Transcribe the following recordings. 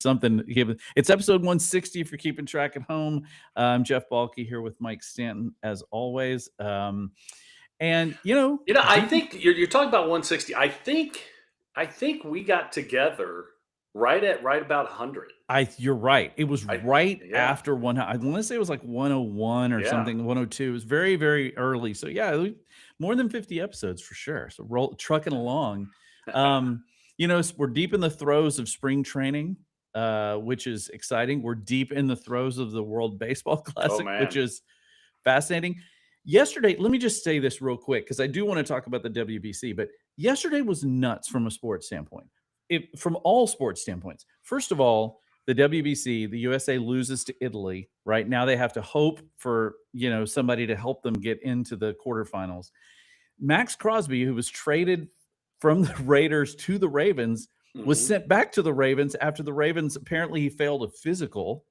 something. It's episode 160 if you're keeping track at home. I'm Jeff Balke here with Mike Stanton as always. And I think you're talking about 160. I think we got together right about 100. You're right. It was right Yeah. after one. I want to say it was like 101 or Yeah. something, 102. It was very, very early. So yeah, more than 50 episodes for sure. So trucking along. We're deep in the throes of spring training, which is exciting. We're deep in the throes of the World Baseball Classic, which man. is fascinating. Yesterday, let me just say this real quick because I do want to talk about the WBC, but yesterday was nuts from a sports standpoint. From all sports standpoints. First of all, the WBC, the USA loses to Italy. Right now, they have to hope for somebody to help them get into the quarterfinals. Max Crosby, who was traded from the Raiders to the Ravens, was sent back to the Ravens after the Ravens apparently he failed a physical,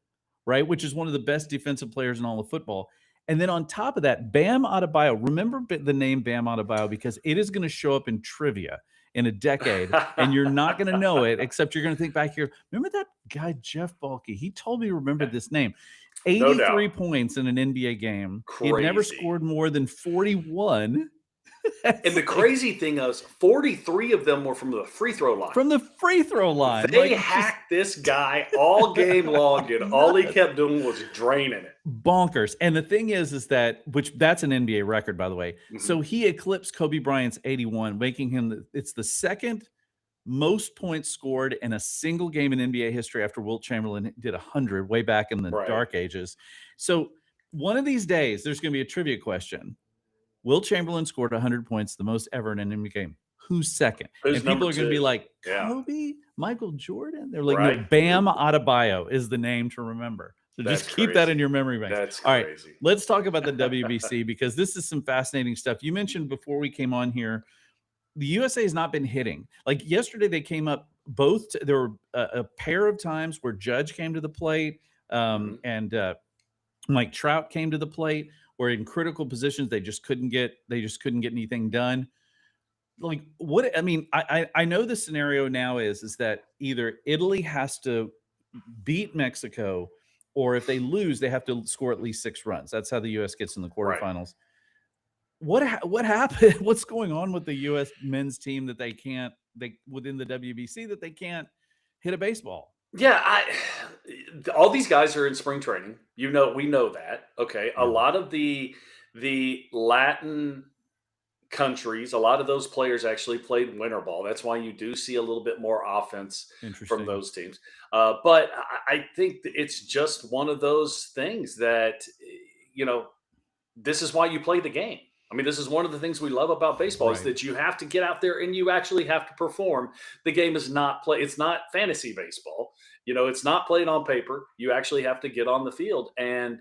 right, which is one of the best defensive players in all of football. And then on top of that, Bam Adebayo. Remember the name Bam Adebayo because it is going to show up in trivia in a decade, and you're not going to know it, except you're going to think back here. Remember that guy, Jeff Balke? He told me to remember this name. 83 points in an NBA game. Crazy. He never scored more than 41. And the crazy thing is, 43 of them were from the free throw line. From the free throw line. They hacked this guy all game long, and all he kept doing was draining it. Bonkers. And the thing is that, that's an NBA record, by the way. So he eclipsed Kobe Bryant's 81, making him, it's the second most points scored in a single game in NBA history after Wilt Chamberlain did 100 way back in the dark ages. So one of these days, there's going to be a trivia question. Wilt Chamberlain scored 100 points, the most ever in an NBA game. Who's second? Who's and people are going to be like, Kobe, Michael Jordan? They're like, no, Bam Adebayo is the name to remember. So just keep that in your memory bank. That's All crazy. Right, let's talk about the WBC because this is some fascinating stuff. You mentioned before we came on here, the USA has not been hitting. Like yesterday, they came up there were a pair of times where Judge came to the plate and Mike Trout came to the plate, where in critical positions they just couldn't get anything done. Like what I mean, I know the scenario now is that either Italy has to beat Mexico, or if they lose, they have to score at least 6 runs. That's how the U.S. gets in the quarterfinals. Right. What happened? What's going on with the U.S. men's team that they within the WBC that they can't hit a baseball? Yeah, all these guys are in spring training. We know that. Okay, a lot of the Latin countries, a lot of those players actually played winter ball. That's why you do see a little bit more offense from those teams. But I think it's just one of those things that this is why you play the game. I mean, this is one of the things we love about baseball is that you have to get out there and you actually have to perform. The game is not it's not fantasy baseball. It's not played on paper. You actually have to get on the field. And,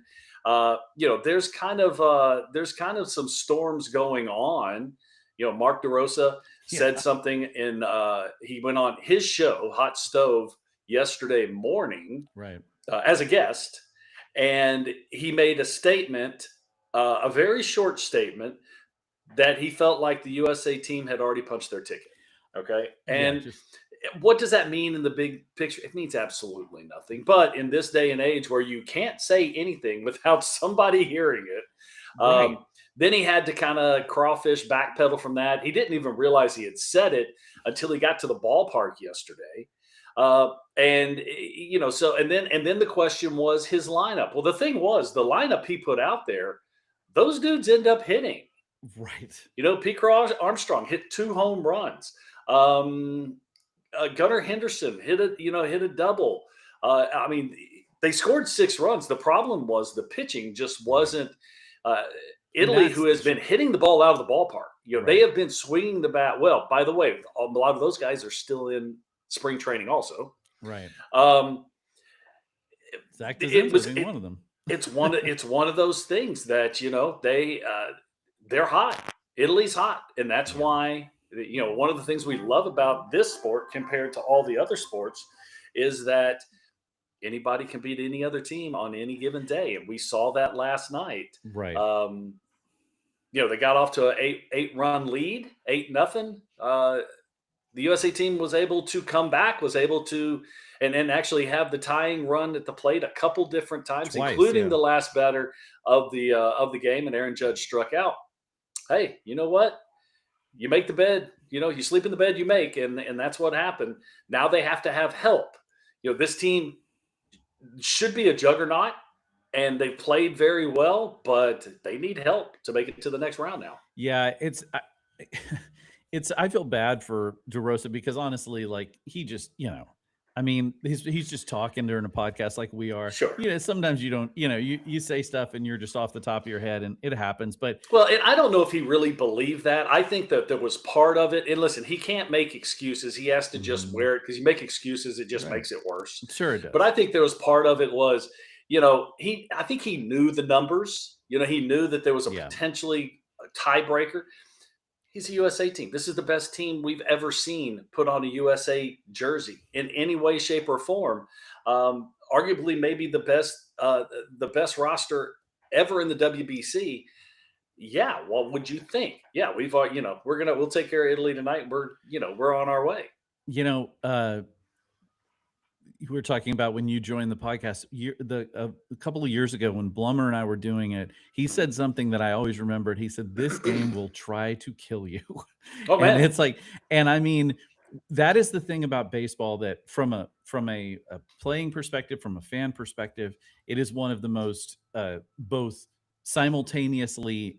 there's kind of some storms going on. Mark DeRosa said something he went on his show, Hot Stove, yesterday morning as a guest. And he made a statement, a very short statement, that he felt like the USA team had already punched their ticket. Okay. And what does that mean in the big picture? It means absolutely nothing. But in this day and age where you can't say anything without somebody hearing it, then he had to kind of crawfish backpedal from that. He didn't even realize he had said it until he got to the ballpark yesterday. And then the question was his lineup. Well, the thing was the lineup he put out there, those dudes end up hitting. Right. Pete Armstrong hit 2 home runs. Gunnar Henderson hit a double. I mean, they scored 6 runs. The problem was the pitching just wasn't. Italy, who has been hitting the ball out of the ballpark, they have been swinging the bat well. By the way, a lot of those guys are still in spring training, also. Right. One of them. It's one of those things that they're hot. Italy's hot, and that's why. One of the things we love about this sport compared to all the other sports is that anybody can beat any other team on any given day. And we saw that last night. Right. They got off to an 8-run lead, 8-0. the USA team was able to come back, was able to and actually have the tying run at the plate a couple different times, Twice, including yeah. the last batter of the game, and Aaron Judge struck out. Hey, you know what? You make the bed, you sleep in the bed you make, and that's what happened. Now they have to have help. This team should be a juggernaut, and they played very well, but they need help to make it to the next round now. Yeah, it's I feel bad for DeRosa because honestly, like he just, I mean, he's just talking during a podcast like we are. Sure. Sometimes you don't, you say stuff and you're just off the top of your head and it happens. But Well, and I don't know if he really believed that. I think that there was part of it. And listen, he can't make excuses. He has to just wear it because you make excuses, it just Right. makes it worse. Sure it does. But I think there was part of it was, I think he knew the numbers. He knew that there was a potentially a tiebreaker. He's a USA team. This is the best team we've ever seen put on a USA jersey in any way, shape, or form. Arguably, maybe the best roster ever in the WBC. Yeah, what would you think? Yeah, we'll take care of Italy tonight. We're on our way. We were talking about when you joined the podcast a couple of years ago when Blummer and I were doing it. He said something that I always remembered. He said, "This game will try to kill you." Oh man, and it's like, and I mean, that is the thing about baseball that from a playing perspective, from a fan perspective, it is one of the most both simultaneously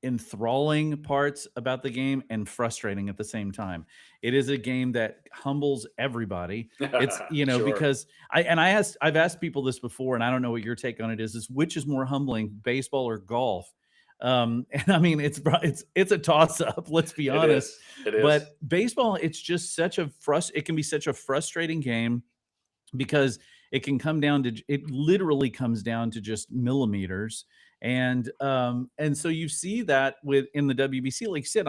enthralling parts about the game and frustrating at the same time. It is a game that humbles everybody. It's Sure. because I've asked people this before, and I don't know what your take on it is which is more humbling, baseball or golf? And I mean, it's a toss up. Let's be honest. It is. But baseball, it's just it can be such a frustrating game because it can come down to, it literally comes down to just millimeters. And so you see that in the WBC, like you said,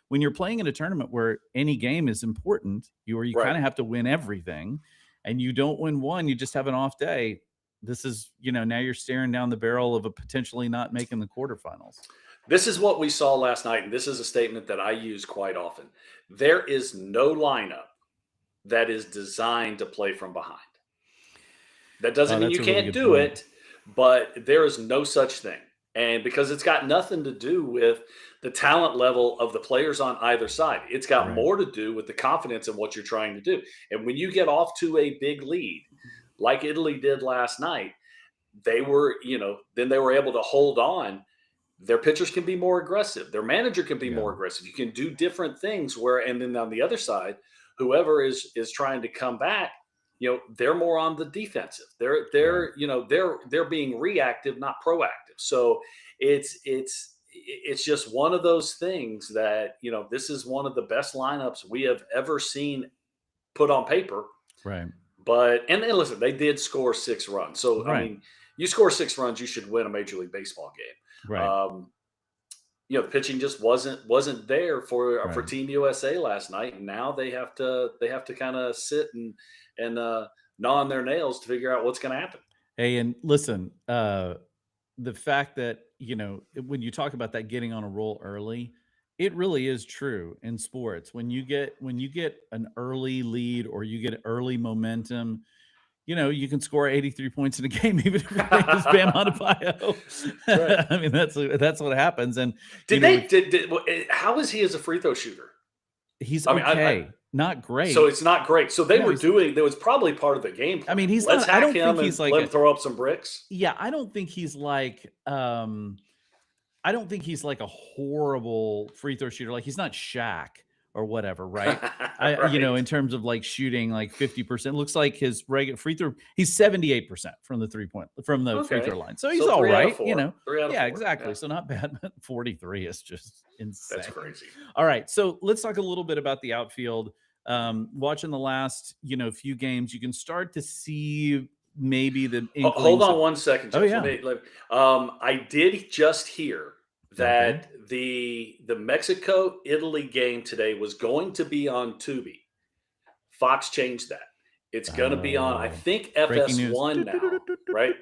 when you're playing in a tournament where any game is important, you kind of have to win everything, and you don't win one, you just have an off day. This is, now you're staring down the barrel of a potentially not making the quarterfinals. This is what we saw last night, and this is a statement that I use quite often. There is no lineup that is designed to play from behind. That doesn't mean you can't do it, but there is no such thing. And because it's got nothing to do with the talent level of the players on either side. It's got more to do with the confidence in what you're trying to do. And when you get off to a big lead, like Italy did last night, then they were able to hold on. Their pitchers can be more aggressive. Their manager can be more aggressive. You can do different things and then on the other side, whoever is trying to come back, they're more on the defensive. They're being reactive, not proactive. So it's just one of those things that, this is one of the best lineups we have ever seen put on paper. Right. But, and listen, they did score 6 runs. So, I mean, you score 6 runs, you should win a Major League Baseball game. Right. The pitching just wasn't there for Team USA last night. And now they have to kind of sit and gnaw on their nails to figure out what's going to happen. Hey, and listen, the fact that, when you talk about that getting on a roll early, it really is true in sports. When you get an early lead or you get early momentum, you can score 83 points in a game, even if your name is Bam Adebayo. Right. I mean, that's what happens. And how is he as a free throw shooter? He's okay. Not great. So it's not great. So there was probably part of the game plan. I mean, let's hack him and let him throw up some bricks. Yeah, I don't think he's like a horrible free throw shooter. Like he's not Shaq or whatever, right? In terms of like shooting like 50%, looks like his regular free throw, he's 78% from the free throw line. So he's all right, Yeah, exactly. Yeah. So not bad, but 43 is just insane. That's crazy. All right. So let's talk a little bit about the outfield. Watching the last, few games, you can start to see maybe the hold on 1 second. Oh, yeah. I did just hear that the Mexico-Italy game today was going to be on Tubi. Fox changed that. It's going to be on, I think, FS1 now. Right.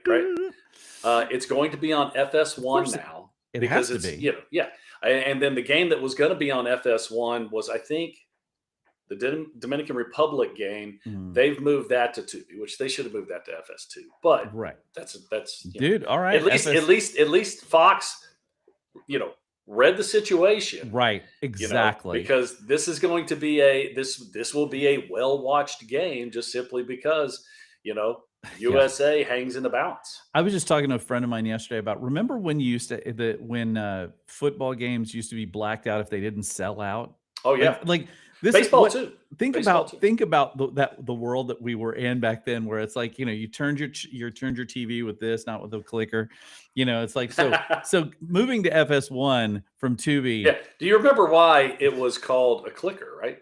It's going to be on FS1 now. It has to be. And then the game that was going to be on FS1 was, I think, Dominican Republic game, Mhm. they've moved that to Tubi, which they should have moved that to FS2. But Right. that's Dude, all right. at least Fox, read the situation, Right. Exactly. because this is going to be this will be a well watched game just simply because USA hangs in the balance. I was just talking to a friend of mine yesterday about, remember when you used to when football games used to be blacked out if they didn't sell out? Oh yeah, Like this baseball is what too. think Baseball about too. think about the world that we were in back then, where it's like, you turned your TV with this, not with the clicker. It's like, so moving to FS1 from Tubi. Yeah. Do you remember why it was called a clicker? Right.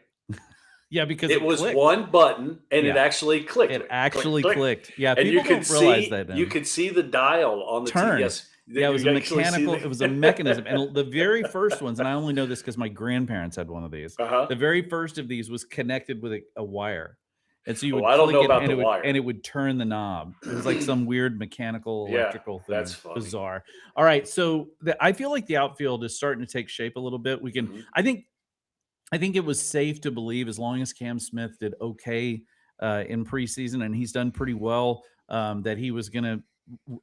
Yeah, because It was clicked. one button and it Yeah. actually clicked. It Click, actually click. clicked. Yeah, And people don't realize that you now. could see the dial on the Turned. Yes. Yeah, it was You a actually see mechanical. the- It was a mechanism, and the very first ones, and I only know this because my grandparents had one of these. Uh-huh. The very first of these was connected with a wire, and so you would I don't click know it, about and the wire. and it would turn the knob. It was like some weird mechanical, Yeah, electrical thing. that's funny. Bizarre. All right, so I feel like the outfield is starting to take shape a little bit. We can. Mhm. I think it was safe to believe, as long as Cam Smith did okay in preseason, and he's done pretty well, that he was going to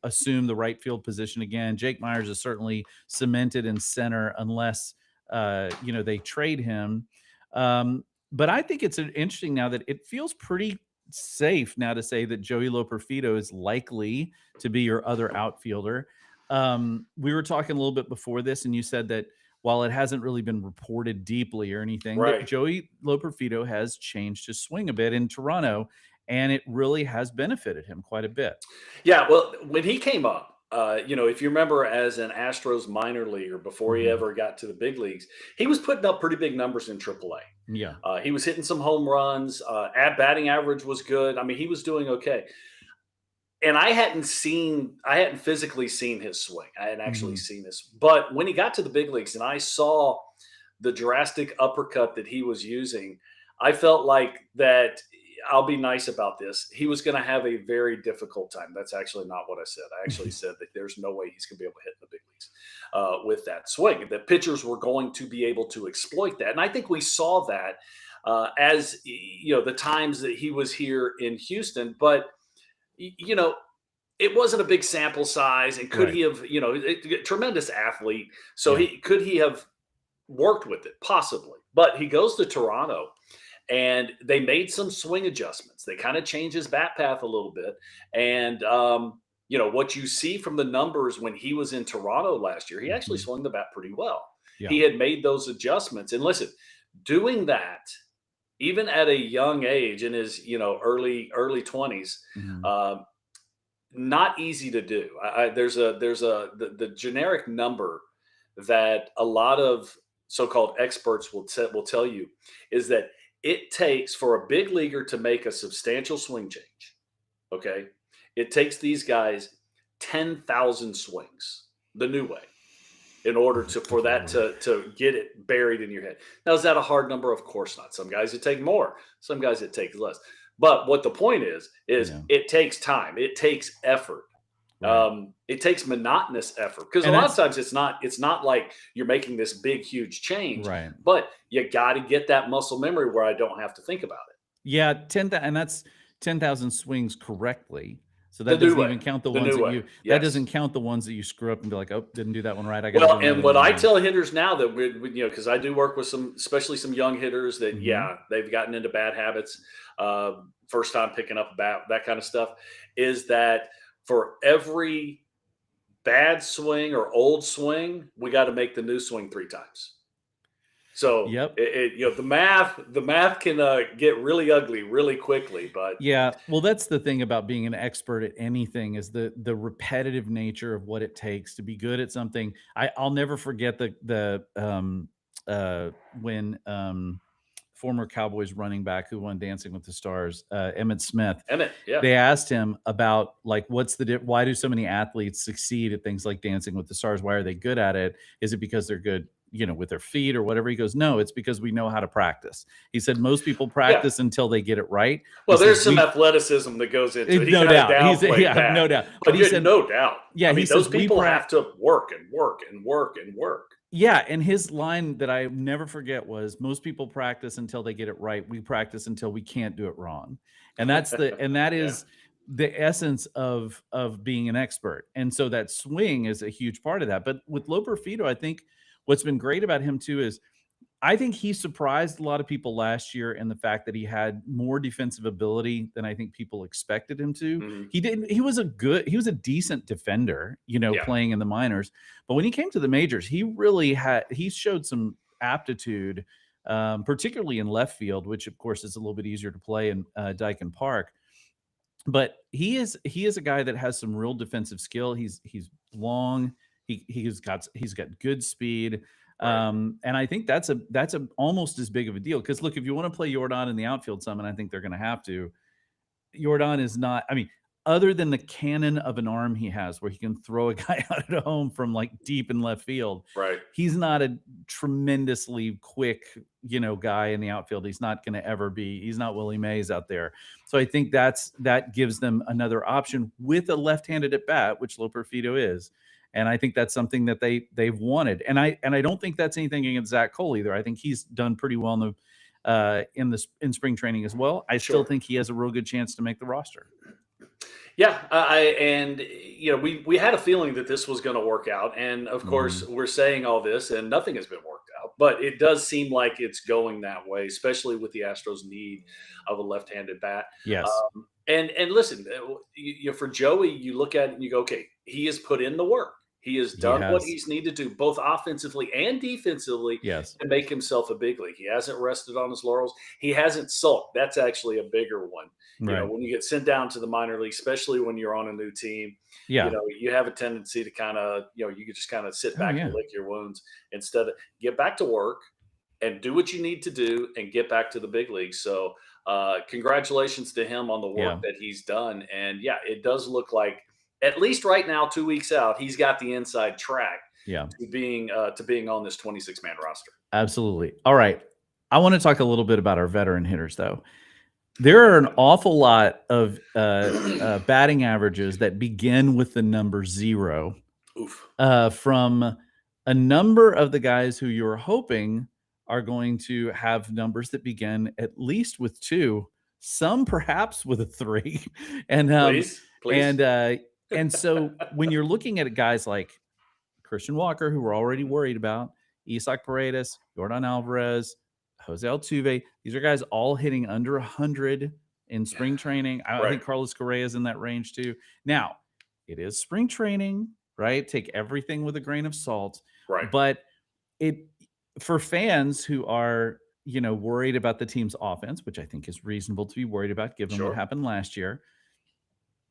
assume the right field position again. Jake Myers is certainly cemented in center unless they trade him. But I think it's interesting now that it feels pretty safe now to say that Joey Loperfido is likely to be your other outfielder. We were talking a little bit before this, and you said that while it hasn't really been reported deeply or anything, that Right. Joey Loperfido has changed his swing a bit in Toronto, and it really has benefited him quite a bit. Yeah, well, when he came up, if you remember as an Astros minor leaguer before he Mhm. ever got to the big leagues, he was putting up pretty big numbers in AAA. Yeah. He was hitting some home runs. Batting average was good. I mean, he was doing okay. And I hadn't physically seen his swing. I hadn't actually Mhm. seen this. But when he got to the big leagues and I saw the drastic uppercut that he was using, I felt like that I'll be nice about this. He was going to have a very difficult time. That's actually not what I said. I actually said that there's no way he's going to be able to hit in the big leagues with that swing. That pitchers were going to be able to exploit that. And I think we saw that as the times that he was here in Houston. But it wasn't a big sample size, and could Right. he have, tremendous athlete. So Yeah. could he have worked with it? Possibly. But he goes to Toronto and they made some swing adjustments. They kind of changed his bat path a little bit. And what you see from the numbers when he was in Toronto last year, he actually Mhm. swung the bat pretty well. Yeah. He had made those adjustments. And listen, doing that even at a young age in his early 20s, Mhm. not easy to do. There's the generic number that a lot of so-called experts will tell you is that it takes for a big leaguer to make a substantial swing change. Okay, it takes these guys 10,000 swings the new way in order for that to get it buried in your head. Now, is that a hard number? Of course not. Some guys it take more, some guys it takes less. But what the point is Yeah. it takes time, it takes effort. Right. It takes monotonous effort because a And lot of that's times it's not like you're making this big huge change, right. but you got to get that muscle memory where I don't have to think about it. Yeah, 10,000, and that's 10,000 swings correctly. So The that new doesn't way, even count the the ones new that way, that yes. doesn't count the ones that you screw up and be like, "Oh, didn't do that one right. I got to Well, do and another what one I now." tell hitters now that because I do work with some, especially some young hitters that, Mhm. they've gotten into bad habits, first time picking up a bat, that kind of stuff, is that for every bad swing or old swing, we got to make the new swing 3 times. So Yep. the math can get really ugly really quickly, but Yeah, well, that's the thing about being an expert at anything is the repetitive nature of what it takes to be good at something. I'll never forget when former Cowboys running back who won Dancing with the Stars, Emmett Smith. Emmett, yeah. They asked him about like why do so many athletes succeed at things like Dancing with the Stars? Why are they good at it? Is it because they're good, with their feet or whatever? He goes, no, it's because we know how to practice. He said most people Yeah. practice until they get it right. Well, He there's says some athleticism that goes into it. He no kind of doubt. He said, downplayed yeah, that. no doubt. But But he said, no doubt. yeah, I he mean, those says we people have to work and work and work and work. Yeah, and his line that I never forget was, "Most people practice until they get it right. We practice until we can't do it wrong." And that Yeah. is the essence of being an expert. And so that swing is a huge part of that. But with Loperfido, I think what's been great about him too is I think he surprised a lot of people last year in the fact that he had more defensive ability than I think people expected him to. Mhm. He was a decent defender, Yeah. playing in the minors. But when he came to the majors, he showed some aptitude, particularly in left field, which of course is a little bit easier to play in Dyken Park. But he is a guy that has some real defensive skill. He's long. He's got good speed. Right. And I think that's a almost as big of a deal because look, if you want to play Jordan in the outfield some, and I think they're going to have to, Jordan is not, I mean, other than the cannon of an arm he has where he can throw a guy out at home from like deep in left field, Right. he's not a tremendously quick, guy in the outfield. He's not going to ever be, he's not Willie Mays out there. So I think that gives them another option with a left-handed at bat, which Loperfido is. And I think that's something that they've wanted. And I don't think that's anything against Zach Cole either. I think he's done pretty well in spring training as well. I still Sure. think he has a real good chance to make the roster. Yeah, we had a feeling that this was going to work out, and of course we're saying all this, and nothing has been worked out. But it does seem like it's going that way, especially with the Astros' need of a left-handed bat. Yes. And listen, for Joey, you look at it and you go, okay, he has put in the work. He has He done what has. he's needed to, both offensively and defensively, Yes. to make himself a big league. He hasn't rested on his laurels. He hasn't sulked. That's actually a bigger one. Right. When you get sent down to the minor league, especially when you're on a new team, Yeah. you have a tendency to kind of, you can just kind of sit Oh, back yeah. and lick your wounds instead of get back to work and do what you need to do and get back to the big leagues. So, congratulations to him on the work Yeah. that he's done. And yeah, it does look like, at least right now, 2 weeks out, he's got the inside track Yeah. to being on this 26-man roster. Absolutely. All right. I want to talk a little bit about our veteran hitters, though. There are an awful lot of batting averages that begin with the number 0 Oof. from a number of the guys who you're hoping are going to have numbers that begin at least with 2, some perhaps with a 3. And Please. and so when you're looking at guys like Christian Walker, who we're already worried about, Isaac Paredes, Jordan Alvarez, Jose Altuve, these are guys all hitting under 100 in spring training. I think Carlos Correa is in that range too. Now, it is spring training, right? Take everything with a grain of salt. Right. But for fans who are, worried about the team's offense, which I think is reasonable to be worried about given what happened last year,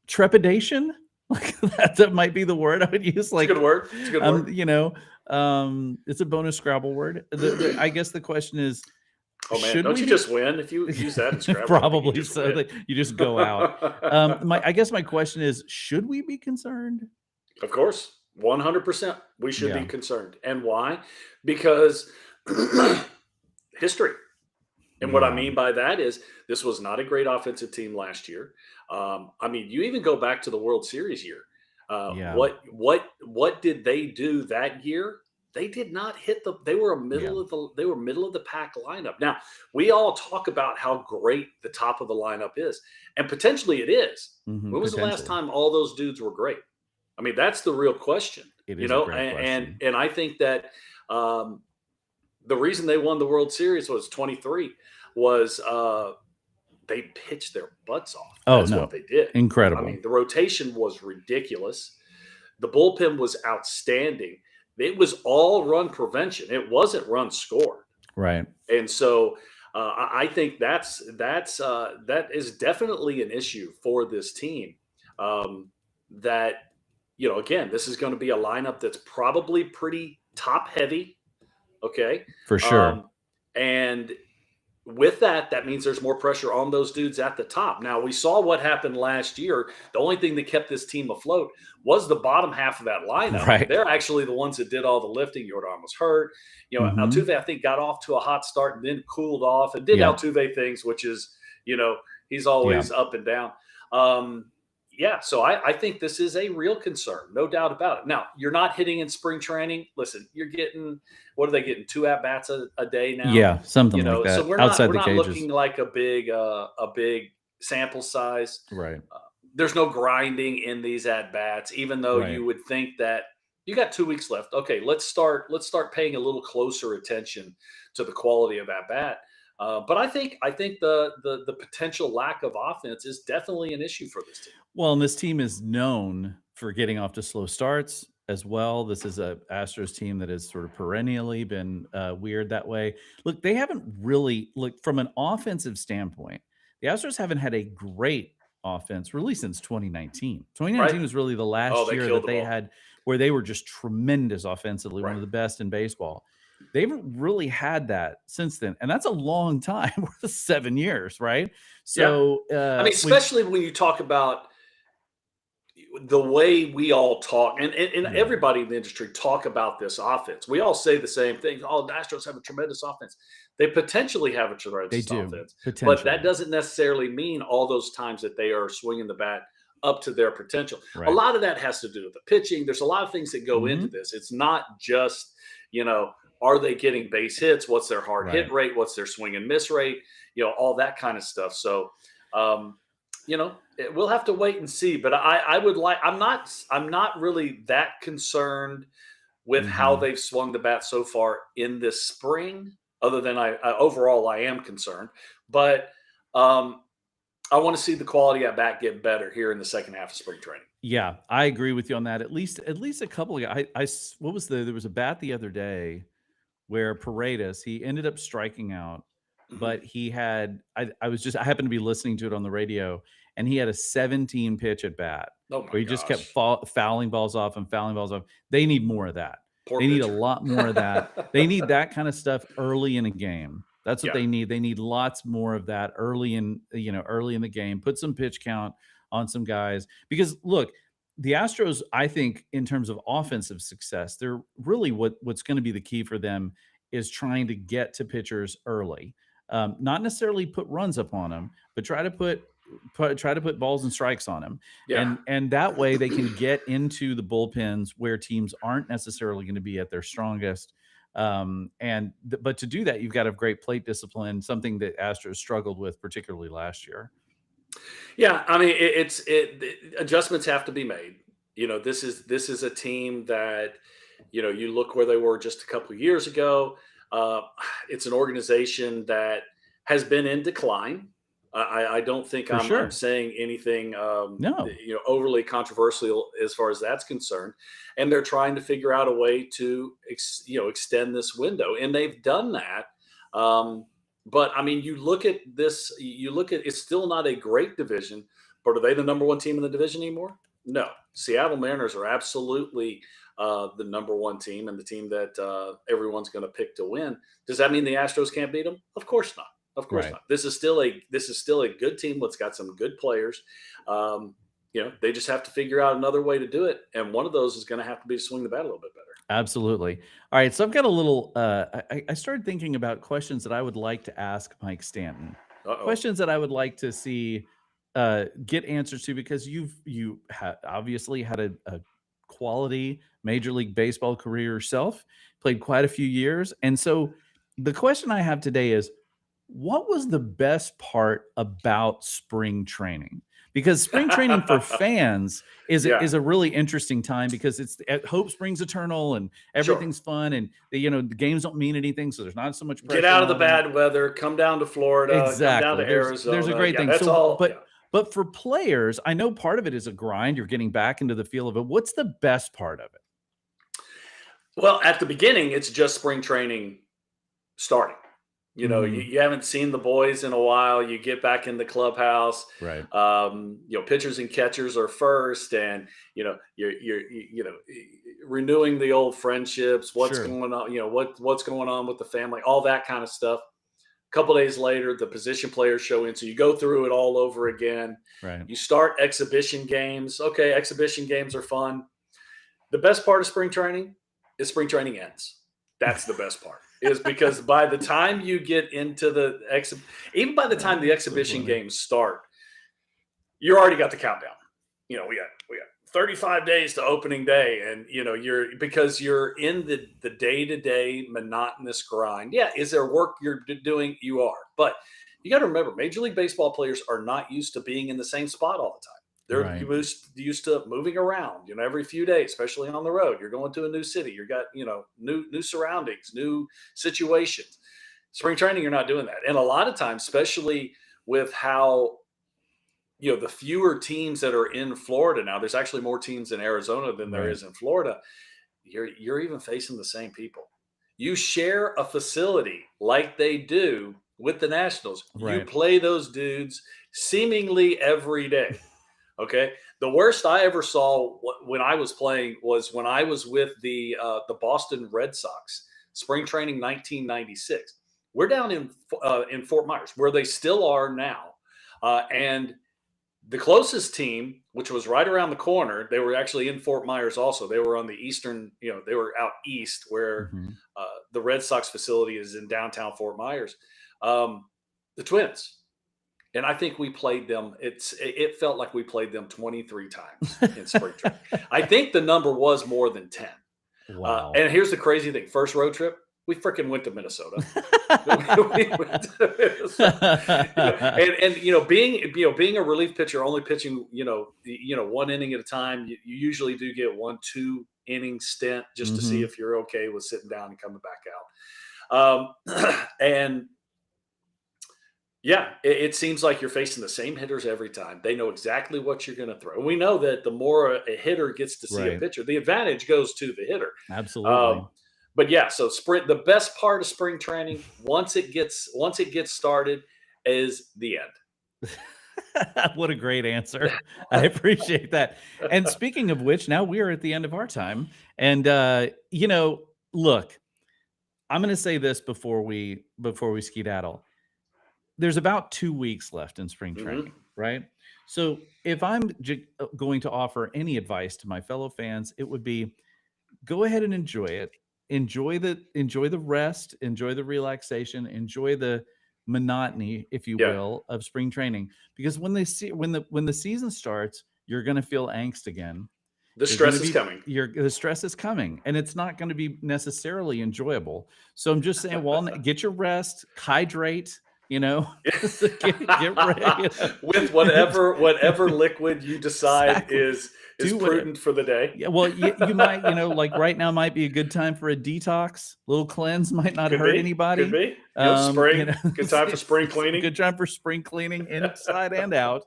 trepidation, like that might be the word I would use. Like, it's a good word. It's a good word. It's a bonus Scrabble word. I guess the question is, oh man, don't you just win if you use that in Scrabble? Probably so. That you just go out. I guess my question is, should we be concerned? Of course, 100%. We should be concerned, and why? Because history. And what I mean by that is this was not a great offensive team last year. I mean, you even go back to the World Series year. What did they do that year? They did not hit they were middle of the pack lineup. Now, we all talk about how great the top of the lineup is, and potentially it is. When was the last time all those dudes were great? I mean, that's the real question. It is a great question. And I think that the reason they won the World Series was 23 was they pitched their butts off. That's what they did. Incredible. I mean, the rotation was ridiculous. The bullpen was outstanding. It was all run prevention. It wasn't run scored. Right. And so I think that is definitely an issue for this team. That, again, this is going to be a lineup that's probably pretty top heavy. Okay. For sure. And with that means there's more pressure on those dudes at the top. Now, we saw what happened last year. The only thing that kept this team afloat was the bottom half of that lineup. Right. They're actually the ones that did all the lifting. Jordan was hurt. Altuve, I think, got off to a hot start and then cooled off and did Altuve things, which is, he's always up and down. yeah, so I think this is a real concern, no doubt about it. Now, you're not hitting in spring training. Listen, you're getting, what are they getting? 2 at bats a day now. Yeah, something like So that we're not outside we're the not cages. looking like a big sample size. Right. There's no grinding in these at bats, even though Right. you would think that you got 2 weeks left. Okay, let's start paying a little closer attention to the quality of at bat. But I think the potential lack of offense is definitely an issue for this team. Well, and this team is known for getting off to slow starts as well. This is a Astros team that has sort of perennially been weird that way. Look, they haven't really look from an offensive standpoint. The Astros haven't had a great offense really since 2019. Right? 2019 was really the Oh, last they year killed that the they ball. had where they were just tremendous offensively, one Right. of the best in baseball. They haven't really had that since then, and that's a long time. 7 years, right? Yeah. So I mean, when especially when you talk about the way we all talk, and yeah, everybody in the industry talk about this offense. We all say the same thing. Oh, the Astros have a tremendous offense. They potentially have a they tremendous do offense, but that potentially. doesn't necessarily mean all those times that they are swinging the bat up to their potential. A Right. lot of that has to do with the pitching. There's a lot of things that go into Mhm. this. It's not just, you know, are they getting base hits? What's their hard hit Right. rate? What's their swing and miss rate? All that kind of stuff. So, um, we'll have to wait and see. But I would like. I'm not really that concerned with how Mhm. they've swung the bat so far in this spring. Other than overall, I am concerned. But um, I want to see the quality at bat get better here in the second half of spring training. Yeah, I agree with you on that. At least a couple of what was there was a bat the other day where Paredes, he ended up striking out, Mhm. but I happened to be listening to it on the radio, and he had a 17 pitch at bat Oh my where he just kept gosh, fouling balls off and fouling balls off. They need more of that. poor They need a pitcher. lot more of that. They need that kind of stuff early in a game. That's what Yeah, they need. They need lots more of that early in the game. Put some pitch count on some guys because look, the Astros, I think, in terms of offensive success, they're really what's going to be the key for them is trying to get to pitchers early. Not necessarily put runs up on them, but try to put balls and strikes on them, yeah. and that way they can get into the bullpens where teams aren't necessarily going to be at their strongest. But to do that, you've got to have great plate discipline, something that Astros struggled with, particularly last year. Yeah, I mean, adjustments have to be made. This is a team that, you look where they were just a couple of years ago. Uh, it's an organization that has been in decline. I don't think For I'm sure. saying anything No. overly controversial as far as that's concerned, and they're trying to figure out a way to extend this window, and they've done that. Um, but I mean, you look at this. You look at it's still not a great division, but are they the number one team in the division anymore? No. Seattle Mariners are absolutely the number one team and the team that everyone's going to pick to win. Does that mean the Astros can't beat them? Of course not. Of course Right. not. This is still a good team that's got some good players. Um, they just have to figure out another way to do it, and one of those is going to have to be to swing the bat a little bit better. Absolutely. All right. So I've got a little. I started thinking about questions that I would like to ask Mike Stanton. Uh oh. Questions that I would like to see get answers to because obviously had a quality Major League Baseball career yourself, played quite a few years, and so the question I have today is, what was the best part about spring training? Because spring training for fans Yeah. is a really interesting time because hope springs eternal and Sure. everything's fun and the games don't mean anything, so there's not so much Get pressure out of the on them. bad weather. Come down to Florida. Come down Exactly. to There's a Arizona. great Yeah, thing. that's So, all. Yeah. but for players, I know part of it is a grind. You're getting back into the feel of it. What's the best part of it? Well, at the beginning, it's just spring training starting. You Mhm. haven't seen the boys in a while. You get back in the clubhouse. Right. Pitchers and catchers are first, and you're renewing the old friendships. What's Sure. going on? What's going on with the family? All that kind of stuff. A couple days later, the position players show in, so you go through it all over again. Right. You start exhibition games. Okay, exhibition games are fun. The best part of spring training is spring training ends. That's the best part. Is because by the time you get into even by the time the Oh, so exhibition funny. games start, you already got the countdown. we got 35 days to opening day, and because you're in the day-to-day monotonous grind. Yeah, is there work you're doing? You are, but you got to remember, Major League Baseball players are not used to being in the same spot all the time. They're Right. used to moving around, every few days, especially on the road. You're going to a new city. You got, new surroundings, new situations. Spring training, you're not doing that. And a lot of times, especially with how, the fewer teams that are in Florida now, there's actually more teams in Arizona than there Right. is in Florida. You're even facing the same people. You share a facility like they do with the Nationals. You Right. play those dudes seemingly every day. Okay. The worst I ever saw when I was playing was when I was with the Boston Red Sox, spring training 1996. We're down in Fort Myers, where they still are now, and the closest team, which was right around the corner, they were actually in Fort Myers also. They were on the eastern, they were out east where Hmm. the Red Sox facility is in downtown Fort Myers. The Twins. And I think we played them. It felt like we played them 23 times in spring training. I think the number was more than 10. Wow. And here's the crazy thing: first road trip, we freaking went to Minnesota. We went to Minnesota. Being a relief pitcher, only pitching one inning at a time, you usually do get 1-2 inning stint just to see if you're okay with sitting down and coming back out. And yeah, it seems like you're facing the same hitters every time. They know exactly what you're going to throw. And we know that the more a hitter gets to see a Right. pitcher, the advantage goes to the hitter. Absolutely. But yeah, so the best part of spring training, once it gets started, is the end. What a great answer. I appreciate that. And speaking of which, now we are at the end of our time. And look, I'm going to say this before we skedaddle. There's about 2 weeks left in spring training, right? So if I'm going to offer any advice to my fellow fans, it would be go ahead and enjoy it. Enjoy the rest, enjoy the relaxation, enjoy the monotony, if you will, of spring training. Because when the season starts, you're going to feel angst again. The stress is coming. The stress is coming, and it's not going to be necessarily enjoyable. So I'm just saying, get your rest, hydrate. Get ready with whatever liquid you decide is prudent for the day. Yeah, well, you might, like right now might be a good time for a detox. Little cleanse might not hurt anybody. Could be. Spring. Good time for spring cleaning. Good time for spring cleaning inside and out.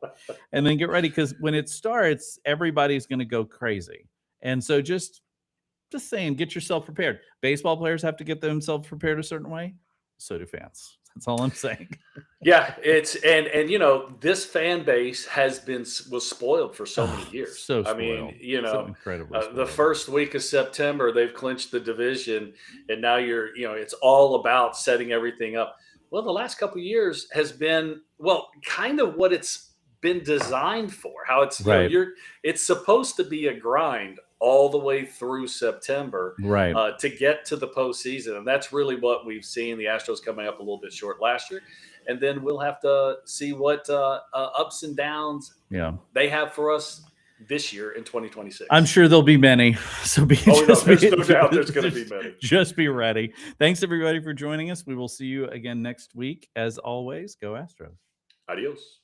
And then get ready, because when it starts, everybody's going to go crazy. And so just saying, get yourself prepared. Baseball players have to get themselves prepared a certain way. So do fans. That's all I'm saying. Yeah, it's and this fan base was spoiled for so many years. So spoiled. I mean, so incredibly spoiled. The first week of September, they've clinched the division, and now it's all about setting everything up. Well, the last couple of years has been kind of what it's been designed for. How it's it's supposed to be a grind all the way through September, right, to get to the postseason. And that's really what we've seen. The Astros coming up a little bit short last year. And then we'll have to see what ups and downs they have for us this year in 2026. I'm sure there'll be many. So there's no doubt there's going to be many. Just be ready. Thanks, everybody, for joining us. We will see you again next week. As always, go Astros. Adios.